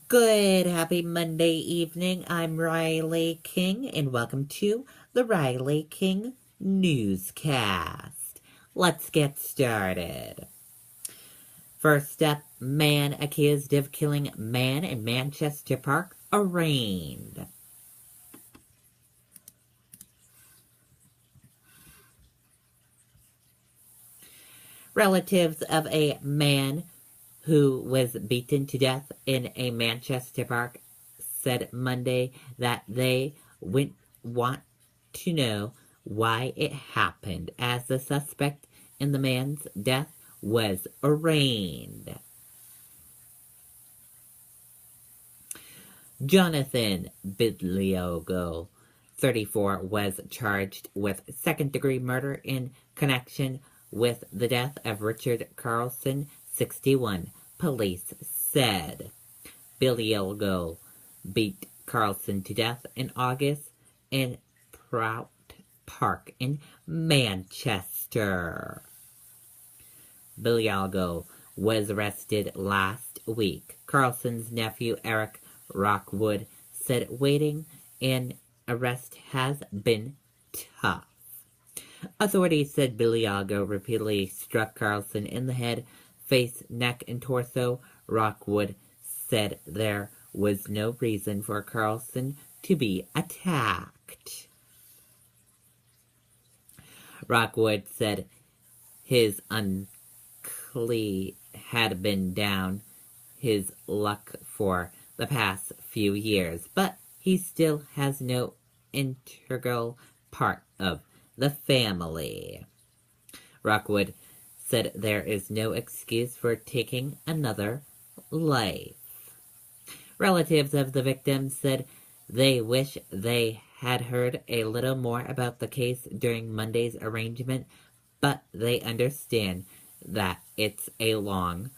Good, happy Monday evening. I'm Riley King, and welcome to the Riley King Newscast. Let's get started. First up, man accused of killing man in Manchester Park arraigned. Relatives of a man who was beaten to death in a Manchester park said Monday that they want to know why it happened, as the suspect in the man's death was arraigned. Jonathan Bidliogo, 34, was charged with second-degree murder in connection with the death of Richard Carlson, 61, police said. Bidliogo beat Carlson to death in August in Prout Park in Manchester. Bidliogo was arrested last week. Carlson's nephew, Eric Rockwood, said waiting and arrest has been tough. Authorities said Bidliogo repeatedly struck Carlson in the head, face, neck, and torso. Rockwood said there was no reason for Carlson to be attacked. Rockwood said his uncle had been down his luck for the past few years, but he still has no integral part of the family. Rockwood said there is no excuse for taking another life. Relatives of the victims said they wish they had heard a little more about the case during Monday's arraignment, but they understand that it's a long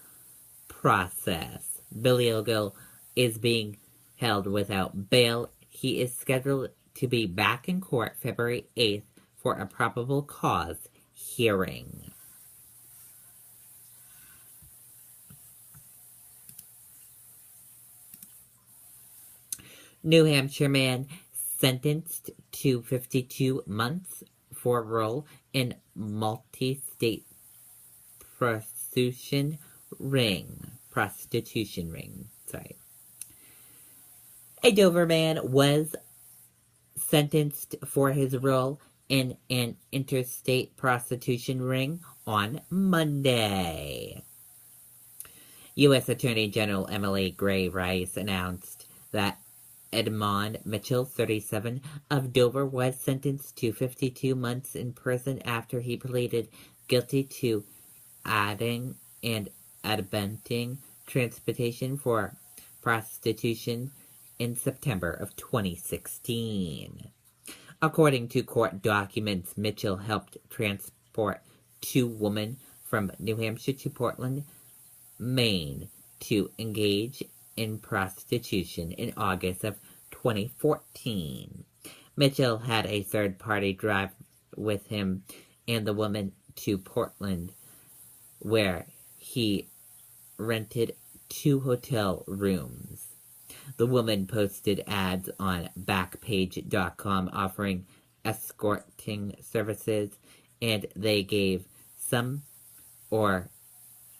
process. Bidliogo is being held without bail. He is scheduled to be back in court February 8th for a probable cause hearing. New Hampshire man sentenced to 52 months for role in multistate prostitution ring. A Dover man was sentenced for his role in an interstate prostitution ring on Monday. U.S. Attorney General Emily Gray Rice announced that Edmond Mitchell, 37, of Dover, was sentenced to 52 months in prison after he pleaded guilty to aiding and abetting transportation for prostitution in September of 2016. According to court documents, Mitchell helped transport two women from New Hampshire to Portland, Maine, to engage in prostitution in August of 2014. Mitchell had a third party drive with him and the woman to Portland, where he rented 2 hotel rooms. The woman posted ads on Backpage.com offering escorting services, and they gave some or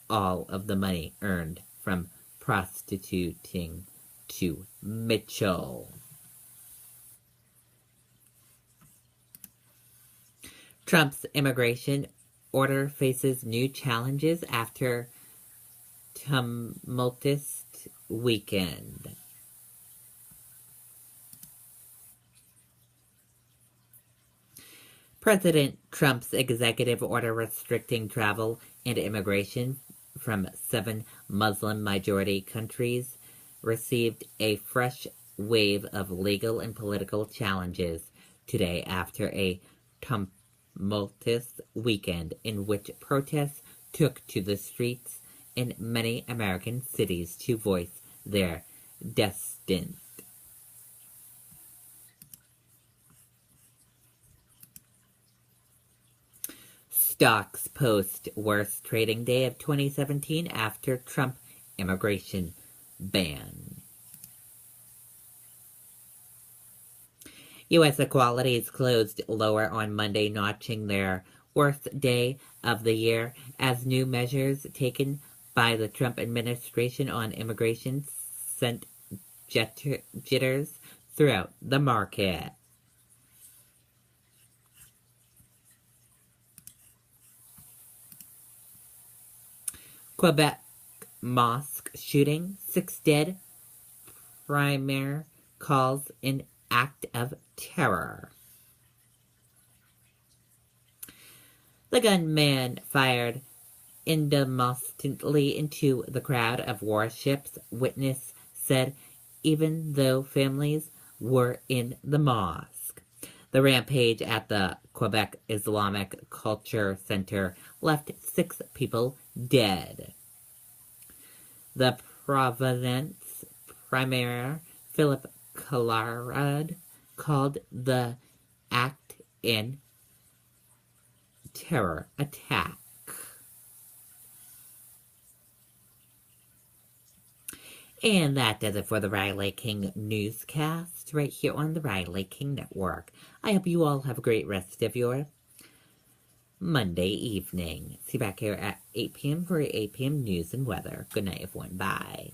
all of the money earned from prostituting to Mitchell. Trump's immigration order faces new challenges after tumultuous weekend. President Trump's executive order restricting travel and immigration from 7 Muslim-majority countries received a fresh wave of legal and political challenges today after a tumultuous weekend in which protests took to the streets in many American cities to voice their dissent. Stocks post worst trading day of 2017 after Trump immigration ban. U.S. equalities closed lower on Monday, notching their worst day of the year as new measures taken by the Trump administration on immigration sent jitters throughout the market. Quebec mosque shooting, 6 dead, primaire calls an act of terror. The gunman fired indiscriminately into the crowd of warships, witness said, even though families were in the mosque. The rampage at the Quebec Islamic Culture Center left 6 people dead. The Providence Premier Philip Collarad called the act an terror attack. And that does it for the Riley King Newscast right here on the Riley King Network. I hope you all have a great rest of your Monday evening. See you back here at 8 p.m. for 8 p.m. news and weather. Good night, everyone. Bye.